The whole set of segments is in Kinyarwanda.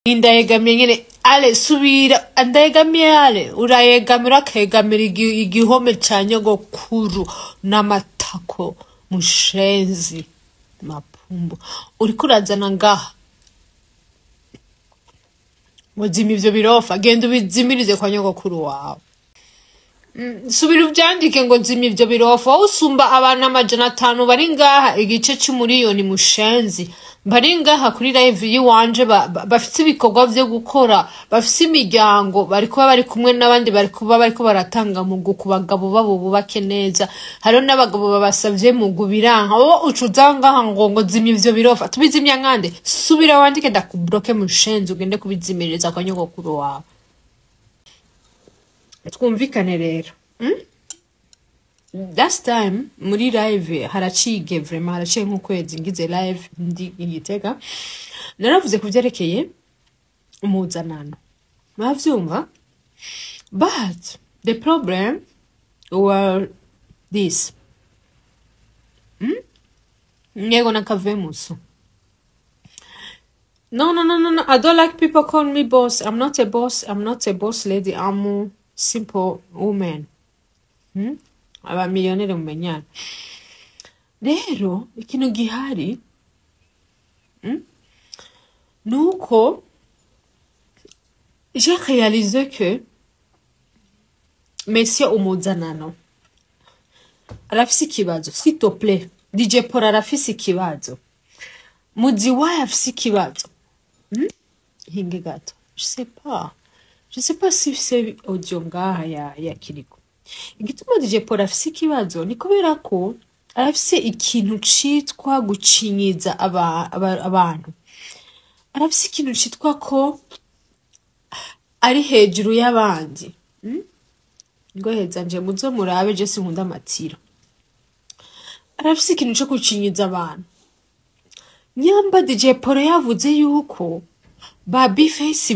Indayegamye nyene ale subira andayegamye ale urayegamira kegamira igihome ca nyogokuru n'amatako mushenzi mapumbo uriko urazana ngaha muzima ivyo birofa genda ubizimirize kwa nyogokuru wawe subira uvyandike ngo nzima ivyo birofa usumba abantu 500 bari ngaha igice c'umuriyoni mushenzi bari ngaha kuri live yiwanje bafite ibikorwa vyo gukora bafite imiryango bari kumwe n'abandi bariko baratanga mu kubagabo babo bubake neza hariho n'abagabo babasavye mu gubiranka wowe ucuza ngaha ngo zimya ivyo birofa tubizimya nkande subira wandike ndakubloke mushenzi ugende kubizimiririza kwa nyogokuru wawe twumvikane rero last time muri live haracige vraiment haraciye nk'ukwezi ngize live ndi igitega naravuze kuvyerekeye umuzanano mwavyumva but the problem were this Nego nakavemuso no I don't like people call me boss. I'm not a boss lady. I'm a simple woman. Aba millionaire mumenyana rero ikintu gihari nuko j'ai réalisé que monsieur umuzanano arafise ikibazo s'il te plaît DJ Paul arafise ikibazo muzi waye afise ikibazo hinge gato je sais pas si c'est audio ngaha ya kiriko igituma DJ Paul afise ikibazo ni kubera ko arafise ikintu citwa gucinyiza abantu arafise ikintu citwa ko ari hejuru y'abandi ngo hezanje muzo murabe je sinkunda amatiro arafise ikintu cyo gucinyiza abantu nyamba DJ Paul yavuze yuko Baby face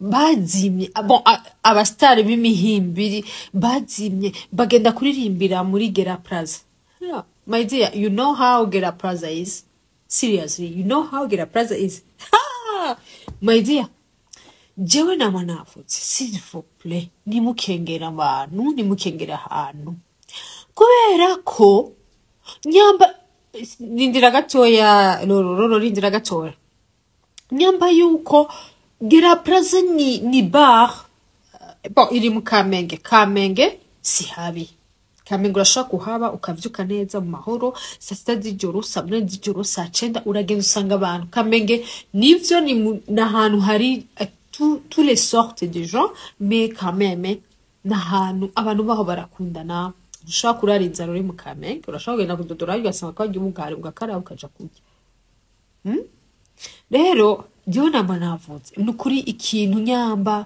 bazimye bon abastari b'imihimbiri bazimye bagenda kuririmbira muri Gera Plaza. Yeah, my dear, you know how Gera Plaza is? Seriously, you know how Gera Plaza is? My dear, jewe na manavuze s'il vous plaît nimukengera abantu nimukengera ahantu kubera ko nyamba nindira gatoya rororo rindira gatoya nyamba yuko Gera Plaza ni bar bon iri mu Kamenge si habi Kamenge urashaka kuhaba ukavyuka neza mu mahoro saa 6 z'ijoro saa 4 z'ijoro saa 9 uragenda usanga abantu Kamenge nivyo ni nahantu hari tous les sortes de gens mais quand même nahantu abantu baho barakundana ushaka kurara inzara uri mu Kamenge urashaka kugenda kudodora ugasanga kwa umugari ugakara ukaja kurya rero Dio nabanavuze nukuri ikintu nyamba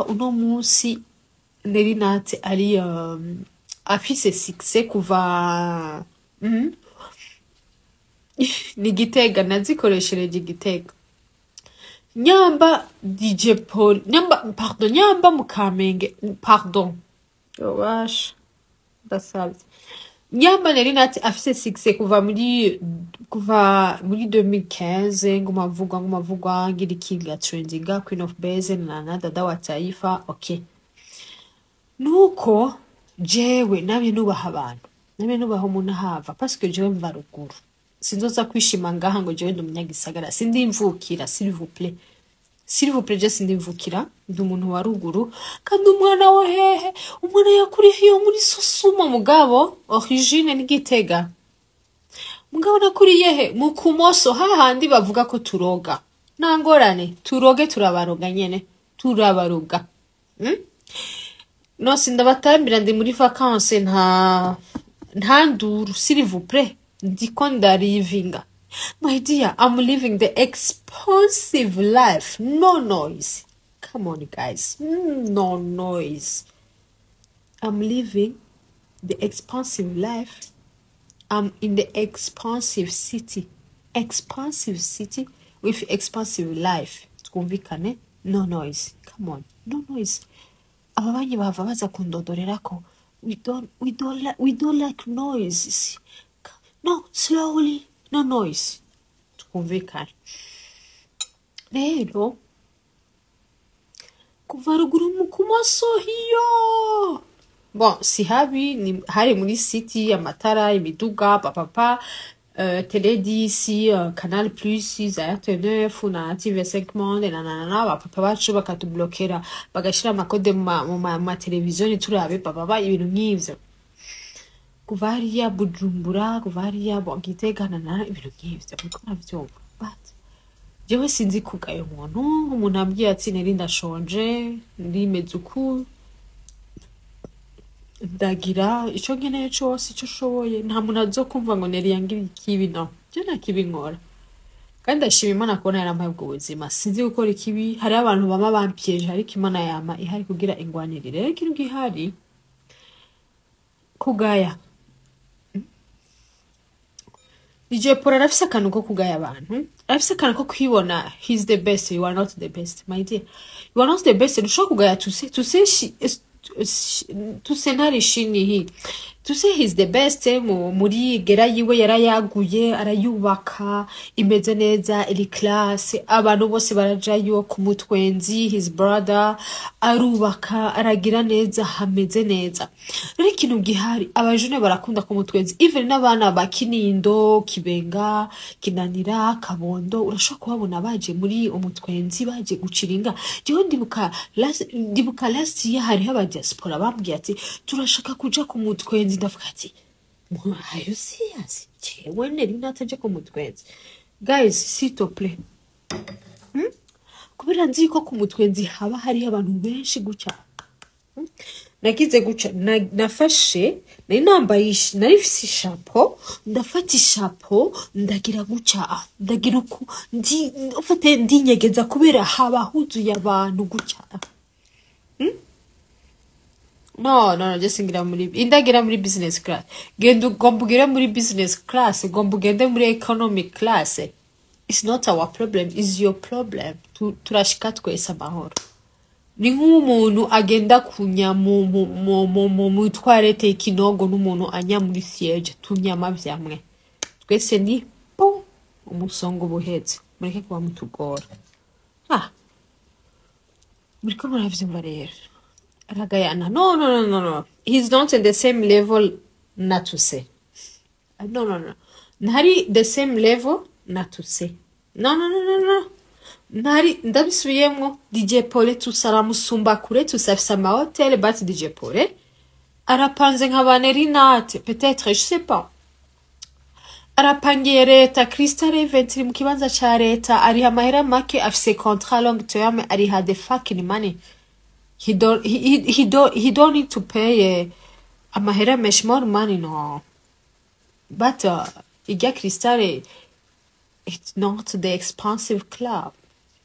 uno munsi Nelly natwe ari afise success kuva ni Gitega nazikoreshereje Gitega nyamba DJ Paul nyamba mu Kamenge pardon wash dasabye nyamba Nelly natwe afise success kuva muri 2015 ngumavugwa ngira ikinga trendinga Queen of Base na dada wa taifa okay nuko jewe nabye nubaha abantu nabye nubaha umuntu hava parce que jewe mva ruguru sinzoza kwishima ngaha ngo jewe ndumunyagisa sindimvukira s'il vous plaît je sindimvukira ndi umuntu wa ruguru kandi umwana wa hehe umwana yakuri hiyo muri Susuma mugabo origine ni Gitega mugabo nakuriye he mu Kumoso hahandi bavuga ko turoga nangorane turoge turabaroga nyene turabaroga no sindabatambira ndi muri vacances nta nduru s'il vous plaît ndiko ndarivinga my dear I'm living the expensive life no noise come on guys no noise I'm living the expensive life. I'm in the expensive city with expensive life. Twumvikane no noise. Come on, no noise. Ababanyi bava baza kundodorera ko we don't like noise. No, slowly, no noise. Twumvikane. rero kuva ruguru mu kumaso hiyo bon si habi ni hari muri city amatara imiduga papa télé d'ici canal plus za RT9 na TV5 monde na papa bacu bakatublokera bagashira amakode mu televiziyo turabe papa ibintu nk'ivyo kuva hariya Bujumbura kuva hariya Gitega na ibintu nk'ivyo kuko navyo but jewe sinzi kugayo umuntu ambwiye ati nari ndashonje ndimeze uku ndagira ico nkeneye cose ico shoboye nta muntu azokumva ngo nari yangira ikibi no je nakibi nkora kandi ndashima Imana kubona yarampaye ubwo buzima sinzi gukora ikibi hari abantu bama bampyeje ariko Imana yama ihari kugira ingwanirire rero ikintu gihari kugaya DJ Paulin arafise akantu ko kugaya abantu arafise akantu ko kwibona he's the best you are not the best my dear you are not the best dushobora kugaya tuse ntarishini hi tuse he's the best muri Gera yiwe yarayaguye arayubaka imeze neza iri class abantu bose barajayo ku mutwenzi his brother arubaka aragira neza hameze neza rero ikintu gihari abajune barakunda ku mutwenzi even n'abana bakinindo kibenga kinanira kabondo urashobora kubabona baje muri umutwenzi baje guciringa jewe ndibuka last year hari aba diaspora bambwiye ati turashaka kuja ku mutwenzi ndavuga ati ayo siyazi jewe nari nataje ku mutwenzi guys s'il te plaît kubera nzi ko ku mutwenzi haba hari abantu benshi guca nagize guca nafashe nari nambaye nari fisi chapeau ndafata chapeau ndagira guca ndagira uku ufate ndinyegeza kubera haba huzuye abantu guca no just indagira muri business class genda ugomba muri business class ugomba ugende muri economic class it's not our problem is your problem turashika twese amahoro ni nk'umuntu agenda kunya mu toilette ikinogo n'umuntu anya muri siege tunyama vyamwe twese ni umusongo buhetse mureke kuba mutugora muriko muravyumva rero Ragayana. No. He's not in the same level, not to say. No. Nari the same level, not to say. No. Nari ndabisubiyemo DJ Paulin tusaramusumba kure tusafisa ama hotel but DJ Paulin arapanze nk'abanerinate peut-être je sais pas. Arapangiye leta Crystal Event mu kibanza ca leta ari amahera make afise contrat long term ari ha the fucking money. He don't need to pay amahera mesh more money no. But Iga Crystal it's not the expensive club.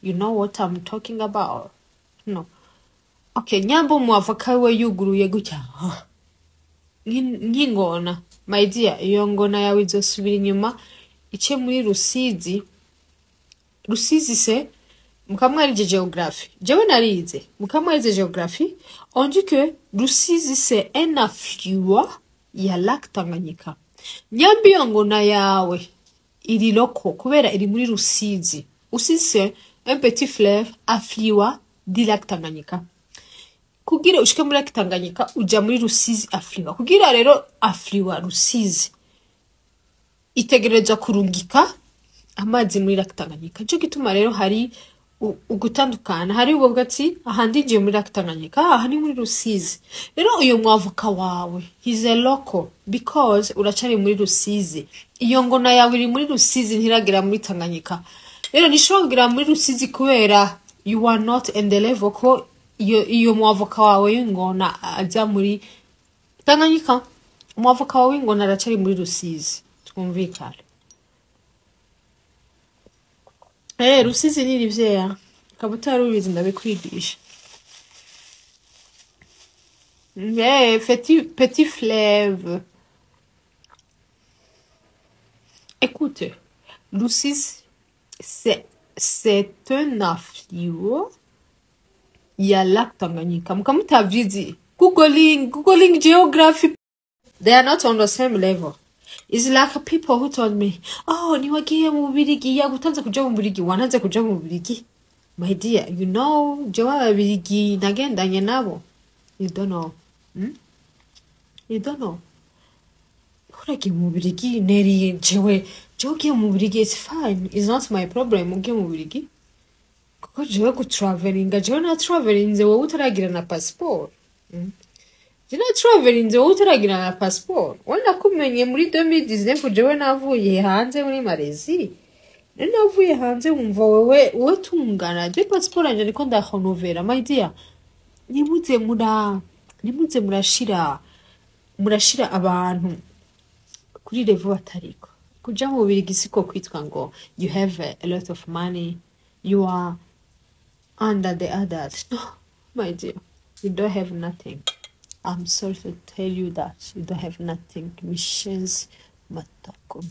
You know what I'm talking about? No. Okay, nyambo mwavoka we yuguruye gutya. Ngingona. My dear, iyo ngona yawe izosubira inyuma ice muri Rusizi. Rusizi se mukamwarije géographie. Jewe narize. Mukamwarije géographie. On dit que Rusizi c'est un affluent ya lac Tanganyika. Nyambo iyo ngona yawe iri loko kubera iri muri Rusizi. Rusizi c'est un petit fleuve affluent du lac Tanganyika. Kugira ushike muri lac Tanganyika uja muri Rusizi affluent. Kugira rero affluent Rusizi itegerezwa kurungika amazi muri lac Tanganyika. Cyo gituma rero hari ugutandukana hari ubwo bwati ahandi ngiye muri lac Tanganyika aha ni muri Rusizi. Rero uyo mwavuka wawe he's a local because uracari muri Rusizi. Iyo ngona yawe iri muri Rusizi ntiragira muri Tanganyika. Rero nishobora muri Rusizi kubera you are not in the level ko iyo mwavuka wawe y'ingona aja muri Tanganyika. Mwavuka wawe y'ingona aracari muri Rusizi. Twumvikana. Rusizi ni rivyeya. Kabutari ubizi ndabikwigisha. Petit fleuve. Écoute, Rusizi c'est un affluent ya lac Tanganyika. Mukamutavizi. Googling geography. They are not on the same level. It's like people who told me, oh, niwagiye mu Bubirigi, yagutanze kuja mu Bubirigi, wananze kuja mu Bubirigi. My dear, you know, jewe Ababirigi nagendanye nabo. You don't know. You don't know. Uragiye mu Bubirigi, Nelly, jewe ugiye mu Bubirigi, it's fine. It's not my problem, ugiye mu Bubirigi. Kuko jewe gutravelinga, jewe na travelinze wowe utaragira na passport. Jina travelinze wowe utaragira na passport. Wenda kumenye muri 2019 jewe navuye hanze muri Malezi. Navuye hanze wumva wowe tungana. Je passport anje niko ndahonovera, my dear. Nimuze murashira abantu kuri level batariko. Kuja mu Bubirigi siko kwitwa ngo you have a lot of money, you are under the others. No, my dear, you don't have nothing. I'm sorry to tell you that you don't have nothing. Missions matako.